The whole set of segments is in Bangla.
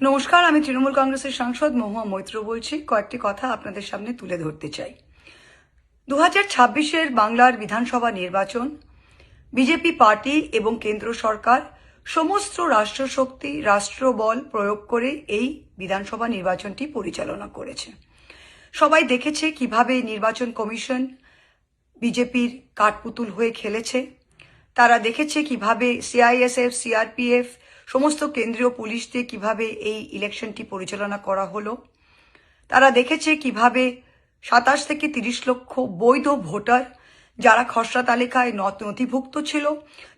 নমস্কার, আমি তৃণমূল কংগ্রেসের সাংসদ মহুয়া মৈত্র বলছি। কয়েকটি কথা আপনাদের সামনে তুলে ধরতে চাই। 2026-এর বাংলার বিধানসভা নির্বাচন বিজেপি পার্টি এবং কেন্দ্র সরকার সমস্ত রাষ্ট্রশক্তি রাষ্ট্রবল প্রয়োগ করে এই বিধানসভা নির্বাচনটি পরিচালনা করেছে। সবাই দেখেছে কিভাবে নির্বাচন কমিশন বিজেপির কাঠপুতুল হয়ে খেলেছে। তারা দেখেছে কিভাবে সিআইএসএফ, সিআরপিএফ, সমস্ত কেন্দ্রীয় পুলিশ দিয়ে কিভাবে এই ইলেকশনটি পরিচালনা করা হলো। তারা দেখেছে কিভাবে 27 থেকে 30 লক্ষ বৈধ ভোটার যারা খসড়া তালিকায় নথিভুক্ত ছিল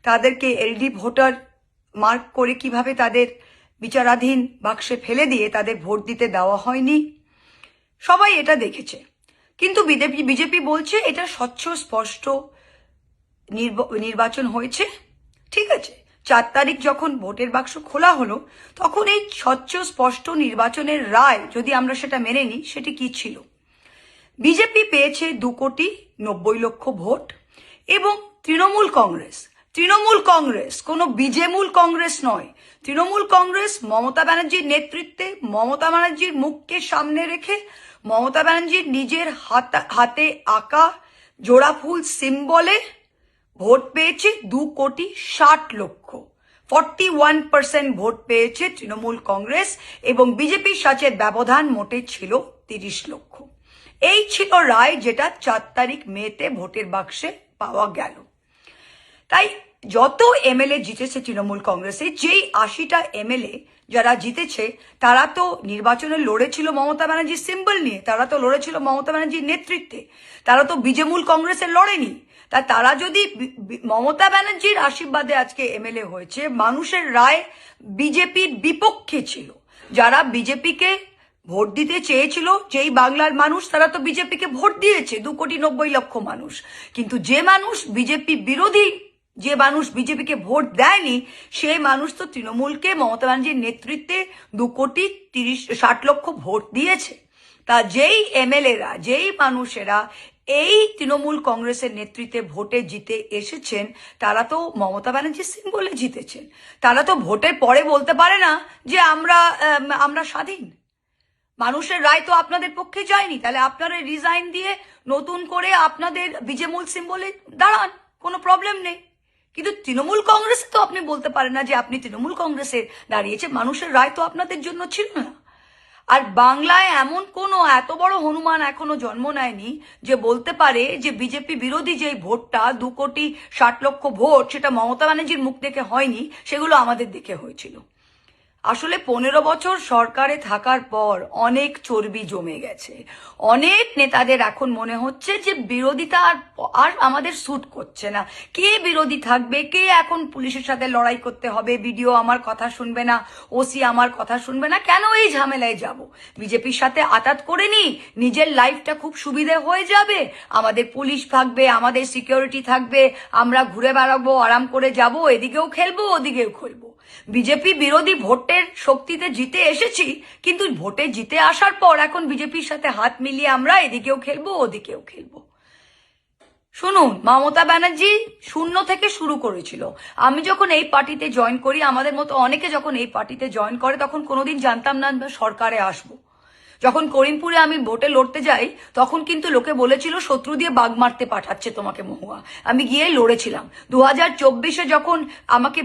তাদেরকে এলডি ভোটার মার্ক করে কিভাবে তাদের বিচারাধীন বাক্সে ফেলে দিয়ে তাদের ভোট দিতে দেওয়া হয়নি। সবাই এটা দেখেছে। কিন্তু বিজেপি বলছে এটা স্বচ্ছ স্পষ্ট নির্বাচন হয়েছে। ঠিক আছে, 4 তারিখ যখন ভোটের বাক্স খোলা হলো তখন এই স্বচ্ছ স্পষ্ট নির্বাচনের রায় যদি আমরা সেটা মেনে নিই, সেটি কি ছিল? বিজেপি পেয়েছে 2,90,00,000 ভোট এবং তৃণমূল কংগ্রেস কোনো বিজেমূল কংগ্রেস নয়। তৃণমূল কংগ্রেস মমতা ব্যানার্জির নেতৃত্বে, মমতা ব্যানার্জির মুখকে সামনে রেখে, মমতা ব্যানার্জির নিজের হাতে আঁকা জোড়া ফুল সিম্বলে ভোট পেয়েছে 2,60,00,000। 41% ভোট পেয়েছে তৃণমূল কংগ্রেস এবং বিজেপির সাথে ব্যবধান মোটে ছিল 30 লক্ষ। এই ছিল রায় যেটা 4 তারিখ মেতে ভোটের বাক্সে পাওয়া গেল। তাই যত এমএলএ জিতেছে তৃণমূল কংগ্রেসে, যেই 80টা এমএলএ যারা জিতেছে তারা তো নির্বাচনে লড়েছিল মমতা ব্যানার্জির সিম্বল নিয়ে, তারা তো লড়েছিল মমতা ব্যানার্জির নেতৃত্বে, তারা তো বিজেমূল কংগ্রেসে লড়েনি। তারা যদি মমতা ব্যানার্জির আশীর্বাদে আজকে এমএলএ হয়েছে, মানুষের রায় বিজেপির বিপক্ষে ছিল। যারা বিজেপিকে ভোট দিতে চেয়েছিল, যেই বাংলার মানুষ, তারা তো বিজেপিকে ভোট দিয়েছে, 2,90,00,000 মানুষ। কিন্তু যে মানুষ বিজেপি বিরোধী, যে মানুষ বিজেপিকে ভোট দেয়নি, সেই মানুষ তো তৃণমূলকে মমতা ব্যানার্জির নেতৃত্বে 2,60,00,000 ভোট দিয়েছে। তা যেই এমএলএরা, যেই মানুষেরা এই তৃণমূল কংগ্রেসের নেতৃত্বে ভোটে জিতে এসেছেন, তারা তো মমতা ব্যানার্জির সিম্বলে জিতেছেন। তারা তো ভোটের পরে বলতে পারে না যে আমরা স্বাধীন। মানুষের রায় তো আপনাদের পক্ষে যায়নি, তাহলে আপনারা রিজাইন দিয়ে নতুন করে আপনাদের বিজেমূল সিম্বলে দাঁড়ান, কোনো প্রবলেম নেই। কিন্তু তৃণমূল কংগ্রেসে তো আপনি বলতে পারেন না যে আপনি তৃণমূল কংগ্রেসে দাঁড়িয়েছে, মানুষের রায় তো আপনাদের জন্য ছিল না। আর বাংলায় এমন কোনো এত বড় হনুমান এখনো জন্ম নেয়নি যে বলতে পারে যে বিজেপি বিরোধী যে ভোটটা 2,60,00,000 ভোট, সেটা মমতা ব্যানার্জির মুখ দেখে হয়নি, সেগুলো আমাদের দেখে হয়েছিল। আসলে 15 বছর সরকারে থাকার পর অনেক চর্বি জমে গেছে। অনেক নেতাদের এখন মনে হচ্ছে যে বিরোধিতা আর আমাদের স্যুট করছে না। কে বিরোধী থাকবে, কে এখন পুলিশের সাথে লড়াই করতে হবে, বিডিও আমার কথা শুনবে না, ওসি আমার কথা শুনবে না, কেন এই ঝামেলায় যাব? বিজেপির সাথে আতাত করে নি, নিজের লাইফটা খুব সুবিধে হয়ে যাবে, আমাদের পুলিশ থাকবে, আমাদের সিকিউরিটি থাকবে, আমরা ঘুরে বেড়াবো, আরাম করে যাব, এদিকেও খেলবো ওদিকেও খেলবো। বিজেপি বিরোধী ভোটের শক্তিতে জিতে এসেছি, কিন্তু ভোটে জিতে আসার পর এখন বিজেপির সাথে হাত মিলিয়ে আমরা এদিকেও খেলবো ওদিকেও খেলবো। শুনুন, মমতা ব্যানার্জি 0 থেকে শুরু করেছিল। আমি যখন এই পার্টিতে জয়েন করি, আমাদের মতো অনেকে যখন এই পার্টিতে জয়েন করে, তখন কোনোদিন জানতাম না সরকারে আসবো। যখন করিমপুরে আমি ভোটে লড়তে যাই, তখন কিন্তু লোকে বলেছিল শত্রু দিয়ে বাগ মারতে পাঠাচ্ছে তোমাকে মহুয়া। আমি গিয়ে লড়েছিলাম। 2024-এ যখন আমাকে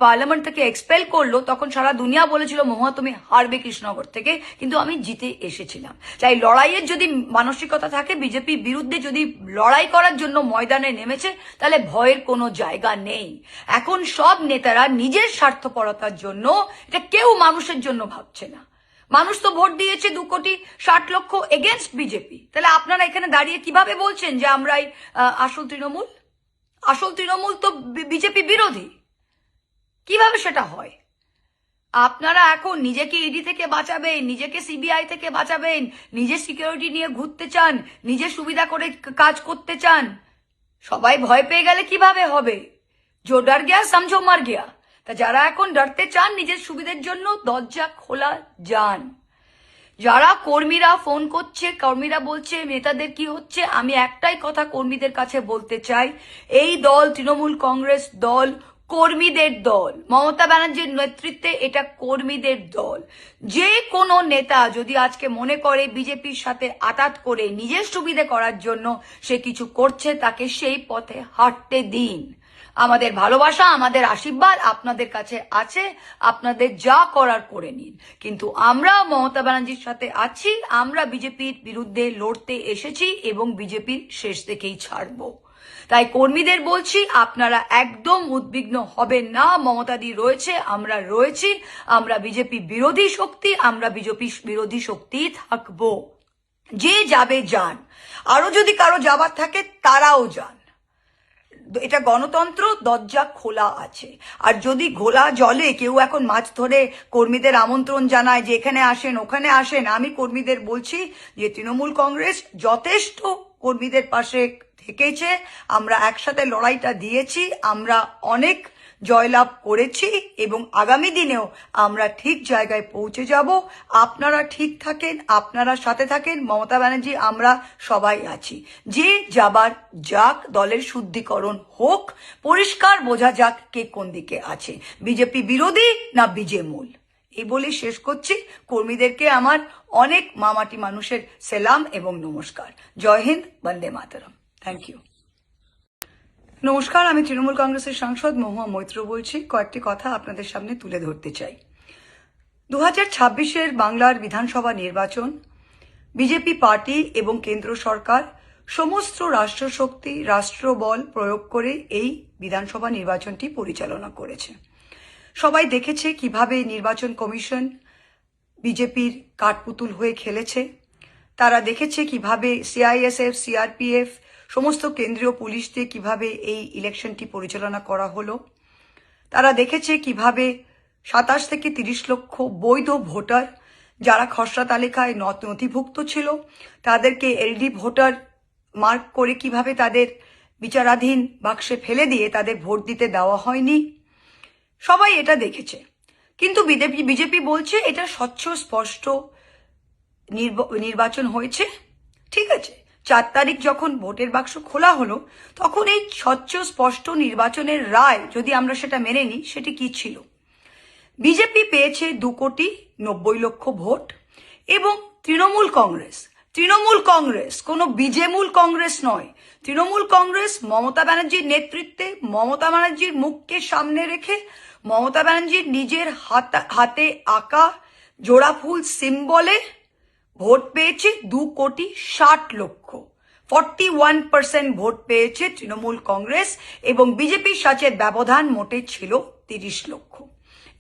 পার্লামেন্ট থেকে এক্সপেল করলো, তখন সারা দুনিয়া বলেছিল মহুয়া তুমি হারবে কৃষ্ণনগর থেকে, কিন্তু আমি জিতে এসেছিলাম। তাই লড়াইয়ের যদি মানসিকতা থাকে, বিজেপির বিরুদ্ধে যদি লড়াই করার জন্য ময়দানে নেমেছে, তাহলে ভয়ের কোনো জায়গা নেই। এখন সব নেতারা নিজের স্বার্থপরতার জন্য, এটা কেউ মানুষের জন্য ভাবছে না। মানুষ তো ভোট দিয়েছে 2,60,00,000 এগেনস্ট বিজেপি। তাহলে আপনারা এখানে দাঁড়িয়ে কিভাবে বলছেন যে আমরাই আসল তৃণমূল? আসল তৃণমূল তো বিজেপি বিরোধী। কিভাবে সেটা হয়? আপনারা এখন নিজেকে ইডি থেকে বাঁচাবেন, নিজেকে সিবিআই থেকে বাঁচাবেন, নিজের সিকিউরিটি নিয়ে ঘুরতে চান, নিজের সুবিধা করে কাজ করতে চান। সবাই ভয় পেয়ে গেলে কিভাবে হবে? জো ডর গিয়া সমঝো মার গিয়া। তা যারা এখন ডরতে চান নিজের সুবিধার জন্য, দরজা খোলা যান। যারা কর্মীরা ফোন করছে, কর্মীরা বলছে নেতাদের কি হচ্ছে, আমি একটাই কথা কর্মীদের কাছে বলতে চাই, এই দল তৃণমূল কংগ্রেস দল কর্মীদের দল, মমতা ব্যানার্জির নেতৃত্বে এটা কর্মীদের দল। যে কোনো নেতা যদি আজকে মনে করে বিজেপির সাথে আতাত করে নিজের সুবিধে করার জন্য সে কিছু করছে, তাকে সেই পথে হাঁটতে দিন। আমাদের ভালোবাসা, আমাদের আশীর্বাদ আপনাদের কাছে আছে, আপনাদের যা করার করে নিন। কিন্তু আমরা মমতা ব্যানার্জির সাথে আছি, আমরা বিজেপির বিরুদ্ধে লড়তে এসেছি এবং বিজেপির শেষ থেকেই ছাড়বো। তাই কর্মীদের বলছি, আপনারা একদম উদ্বিগ্ন হবেন না। মমতাদি রয়েছে, আমরা রয়েছি, আমরা বিজেপি বিরোধী শক্তি, আমরা বিজেপি বিরোধী শক্তি থাকবো। যে যাবে যান, আরো যদি কারো যাবার থাকে তারাও যান। এটা গণতন্ত্র, দরজা খোলা আছে। আর যদি ঘোলা জলে কেউ এখন মাছ ধরে কর্মীদের আমন্ত্রণ জানায় যে এখানে আসেন ওখানে আসেন, আমি কর্মীদের বলছি যে তৃণমূল কংগ্রেস যথেষ্ট কর্মীদের পাশে থেকেছে। আমরা একসাথে লড়াইটা দিয়েছি, আমরা অনেক জয়লাভ করেছি এবং আগামী দিনেও আমরা ঠিক জায়গায় পৌঁছে যাব। আপনারা ঠিক থাকেন, আপনারা সাথে থাকেন। মমতা ব্যানার্জি, আমরা সবাই আছি। যে যাবার যাক, দলের শুদ্ধিকরণ হোক, পরিষ্কার বোঝা যাক কে কোন দিকে আছে, বিজেপি বিরোধী না বিজেমূল। এই বলে শেষ করছি। কর্মীদেরকে আমার অনেক মামাটি মানুষের সেলাম এবং নমস্কার। জয় হিন্দ, বন্দে মাতরম। Thank you. নমস্কার, আমি তৃণমূল কংগ্রেসের সাংসদ মহুয়া মৈত্র বলছি। কয়েকটি কথা আপনাদের সামনে তুলে ধরতে চাই। 2026-এর বাংলার বিধানসভা নির্বাচন বিজেপি পার্টি এবং কেন্দ্র সরকার সমস্ত রাষ্ট্রশক্তি, রাষ্ট্রবল প্রয়োগ করে এই বিধানসভা নির্বাচনটি পরিচালনা করেছে। সবাই দেখেছে কিভাবে নির্বাচন কমিশন বিজেপির কাঠপুতুল হয়ে খেলেছে। তারা দেখেছে কিভাবে সিআইএসএফ, সিআরপিএফ, সমস্ত কেন্দ্রীয় পুলিশ দিয়ে কিভাবে এই ইলেকশনটি পরিচালনা করা হলো। তারা দেখেছে কিভাবে 27 থেকে 30 লক্ষ বৈধ ভোটার যারা খসড়া তালিকায় নথিভুক্ত ছিল তাদেরকে এলডি ভোটার মার্ক করে কিভাবে তাদের বিচারাধীন বাক্সে ফেলে দিয়ে তাদের ভোট দিতে দেওয়া হয়নি। সবাই এটা দেখেছে। কিন্তু বিজেপি বলছে এটা স্বচ্ছ স্পষ্ট নির্বাচন হয়েছে। ঠিক আছে, 4 তারিখ যখন ভোটের বাক্স খোলা হলো তখন এই স্বচ্ছ স্পষ্ট নির্বাচনের রায় যদি আমরা সেটা মেনে নিই, সেটি কি ছিল? বিজেপি পেয়েছে 2,90,00,000 ভোট এবং তৃণমূল কংগ্রেস কোনো বিজেমূল কংগ্রেস নয়। তৃণমূল কংগ্রেস মমতা ব্যানার্জির নেতৃত্বে, মমতা ব্যানার্জির মুখকে সামনে রেখে, মমতা ব্যানার্জির নিজের হাতে আঁকা জোড়া ফুল সিম্বলে ভোট পেয়েছে 2,60,00,000। 41% ভোট পেয়েছে তৃণমূল কংগ্রেস এবং বিজেপির সাথে ব্যবধান মোটে ছিল 30 লক্ষ।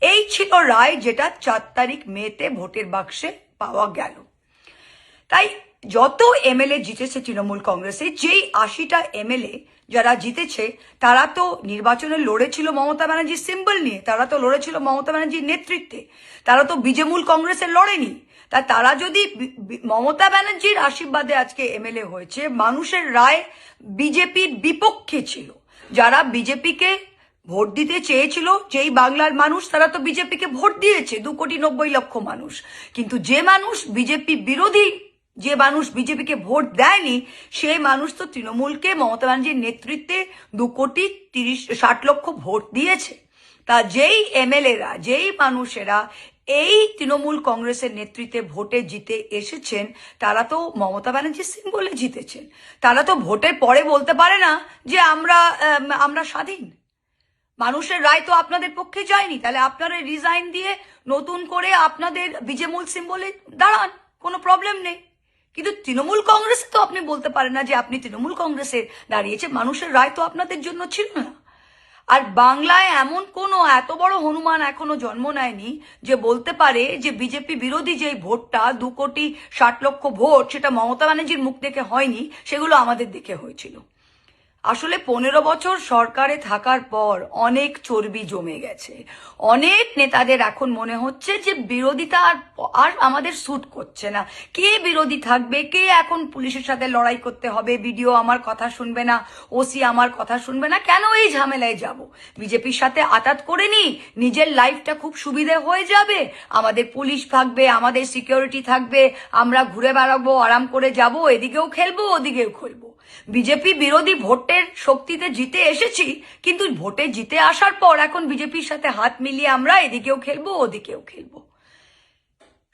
এই ছিল রায়, যেটা 4 তারিখ মেতে ভোটের বাক্সে পাওয়া গেল। তাই যত এমএলএ জিতেছে তৃণমূল কংগ্রেসে, যেই 80টা এমএলএ যারা জিতেছে তারা তো নির্বাচনে লড়েছিল মমতা ব্যানার্জির সিম্বল নিয়ে, তারা তো লড়েছিল মমতা ব্যানার্জির নেতৃত্বে, তারা তো বিজেমূল কংগ্রেসের লড়েনি। তা তারা যদি মমতা ব্যানার্জির আশীর্বাদে আজকে এমএলএ হয়েছে, মানুষের রায় বিজেপির বিপক্ষে ছিল। যারা বিজেপিকে ভোট দিতে চেয়েছিল, যেই বাংলার মানুষ, তারা তো বিজেপিকে ভোট দিয়েছে, 2,90,00,000 মানুষ। কিন্তু যে মানুষ বিজেপি বিরোধী, যে মানুষ বিজেপিকে ভোট দেয়নি, সেই মানুষ তো তৃণমূলকে মমতা ব্যানার্জির নেতৃত্বে 2,60,00,000 ভোট দিয়েছে। তা যেই এমএলএরা, যেই মানুষেরা এই তৃণমূল কংগ্রেসের নেতৃত্বে ভোটে জিতে এসেছেন, তারা তো মমতা ব্যানার্জির সিম্বলে জিতেছেন। তারা তো ভোটের পরে বলতে পারে না যে আমরা স্বাধীন। মানুষের রায় তো আপনাদের পক্ষে যায়নি, তাহলে আপনারা রিজাইন দিয়ে নতুন করে আপনাদের বিজেমূল সিম্বলে দাঁড়ান, কোনো প্রবলেম নেই। কিন্তু তৃণমূল কংগ্রেসে তো আপনি বলতে পারেন না যে আপনি তৃণমূল কংগ্রেসে দাঁড়িয়েছে, মানুষের রায় তো আপনাদের জন্য ছিল না। আর বাংলায় এমন কোনো এত বড় হনুমান এখনো জন্ম নেয়নি যে বলতে পারে যে বিজেপি বিরোধী যে ভোটটা 2,60,00,000 ভোট, সেটা মমতা ব্যানার্জির মুখ দেখে হয়নি, সেগুলো আমাদের দেখে হয়েছিল। আসলে 15 বছর সরকারে থাকার পর অনেক চর্বি জমে গেছে। অনেক নেতাদের এখন মনে হচ্ছে যে বিরোধিতা আর আমাদের স্যুট করছে না। কে বিরোধী থাকবে, কে এখন পুলিশের সাথে লড়াই করতে হবে, বিডিও আমার কথা শুনবে না, ওসি আমার কথা শুনবে না, কেন এই ঝামেলায় যাব? বিজেপির সাথে আতাত করে নি, নিজের লাইফটা খুব সুবিধে হয়ে যাবে। আমাদের পুলিশ থাকবে, আমাদের সিকিউরিটি থাকবে, আমরা ঘুরে বেড়াবো, আরাম করে যাব, এদিকেও খেলবো ওদিকেও খেলবো। বিজেপি বিরোধী ভোটটা ভোটের শক্তিতে জিতে এসেছি, কিন্তু ভোটে জিতে আসার পর এখন বিজেপির সাথে হাত মিলিয়ে আমরা এদিকেও খেলবো ওদিকেও খেলবো।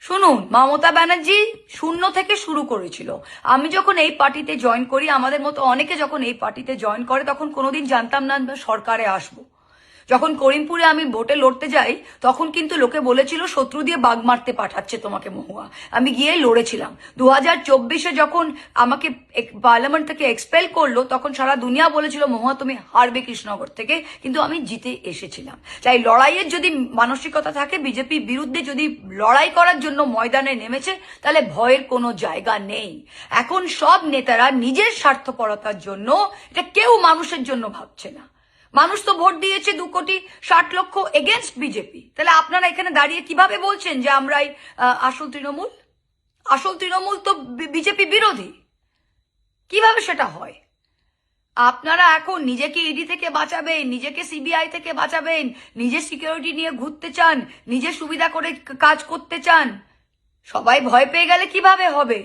শুনুন, মমতা ব্যানার্জি শূন্য থেকে শুরু করেছিল। আমি যখন এই পার্টিতে জয়েন করি, আমাদের মতো অনেকে যখন এই পার্টিতে জয়েন করে, তখন কোনোদিন জানতাম না সরকারে আসবো। যখন করিমপুরে আমি ভোটে লড়তে যাই, তখন কিন্তু লোকে বলেছিল শত্রু দিয়ে বাগ মারতে পাঠাচ্ছে তোমাকে মহুয়া। আমি গিয়ে লড়েছিলাম। 2024-এ যখন আমাকে পার্লামেন্ট থেকে এক্সপেল করলো, তখন সারা দুনিয়া বলেছিল মহুয়া তুমি হারবে কৃষ্ণনগর থেকে, কিন্তু আমি জিতে এসেছিলাম। তাই লড়াইয়ের যদি মানসিকতা থাকে, বিজেপির বিরুদ্ধে যদি লড়াই করার জন্য ময়দানে নেমেছে, তাহলে ভয়ের কোনো জায়গা নেই। এখন সব নেতারা নিজের স্বার্থপরতার জন্য, এটা কেউ মানুষের জন্য ভাবছে না। মানুষ তো ভোট দিয়েছে 2,60,00,000 এগেনস্ট বিজেপি। তাহলে আপনারা এখানে দাঁড়িয়ে কিভাবে বলছেন যে আমরাই আসল তৃণমূল? আসল তৃণমূল তো বিজেপি বিরোধী। কিভাবে সেটা হয়? আপনারা এখন নিজেকে ইডি থেকে বাঁচাবেন, নিজেকে সিবিআই থেকে বাঁচাবেন, নিজের সিকিউরিটি নিয়ে ঘুরতে চান, নিজের সুবিধা করে কাজ করতে চান। সবাই ভয় পেয়ে গেলে কিভাবে হবে?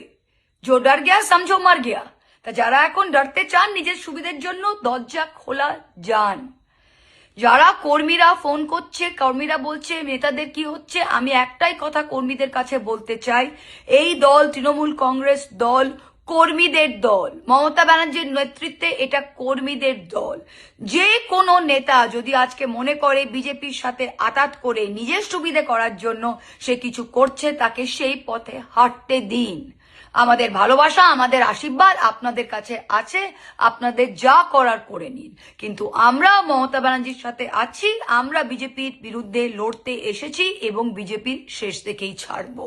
জো ডর গিয়া সমঝো মর গিয়া। তা যারা এখন ডরতে চান নিজের সুবিধার জন্য, দরজা খোলা যান। যারা কর্মীরা ফোন করছে, কর্মীরা বলছে নেতাদের কি হচ্ছে, আমি একটাই কথা কর্মীদের কাছে বলতে চাই, এই দল তৃণমূল কংগ্রেস দল কর্মীদের দল। মমতা ব্যানার্জির নেতৃত্বে এটা কর্মীদের দল। যে কোনো নেতা যদি আজকে মনে করে বিজেপির সাথে আতাত করে নিজের সুবিধে করার জন্য সে কিছু করছে, তাকে সেই পথে হাঁটতে দিন। আমাদের ভালোবাসা, আমাদের আশীর্বাদ আপনাদের কাছে আছে, আপনাদের যা করার করে নিন। কিন্তু আমরা মমতা ব্যানার্জির সাথে আছি, আমরা বিজেপির বিরুদ্ধে লড়তে এসেছি এবং বিজেপির শেষ থেকেই ছাড়বো।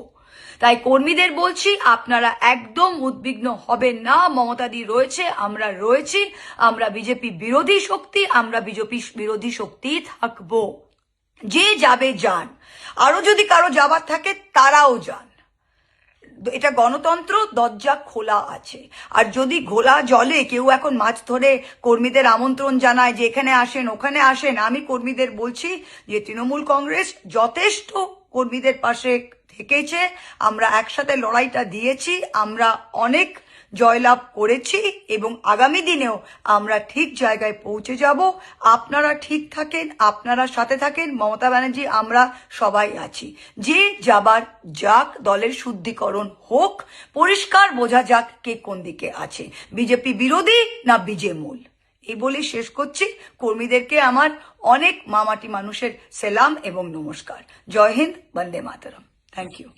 তাই কর্মীদের বলছি, আপনারা একদম উদ্বিগ্ন হবেন না। মমতাদি রয়েছে, আমরা রয়েছি, আমরা বিজেপি বিরোধী শক্তি, আমরা বিজেপি বিরোধী শক্তি থাকবো। যে যাবে যান, আরো যদি কারো যাবার থাকে তারাও যান। এটা গণতন্ত্র, দরজা খোলা আছে। আর যদি ঘোলা জলে কেউ এখন মাছ ধরে কর্মীদের আমন্ত্রণ জানায় যে এখানে আসেন ওখানে আসেন, আমি কর্মীদের বলছি যে তৃণমূল কংগ্রেস যথেষ্ট কর্মীদের পাশে থেকেছে। আমরা একসাথে লড়াইটা দিয়েছি, আমরা অনেক জয়লাভ করেছি এবং আগামী দিনেও আমরা ঠিক জায়গায় পৌঁছে যাব। আপনারা ঠিক থাকেন, আপনারা সাথে থাকেন। মমতা ব্যানার্জি আমরা সবাই আছি। যে যাবার যাক, দলের শুদ্ধিকরণ হোক, পরিষ্কার বোঝা যাক কে কোন দিকে আছে, বিজেপি বিরোধী না বিজেমূল। এই বলে শেষ করছি। কর্মীদেরকে আমার অনেক মামাটি মানুষের সেলাম এবং নমস্কার। জয় হিন্দ, বন্দে মাতরম। Thank you.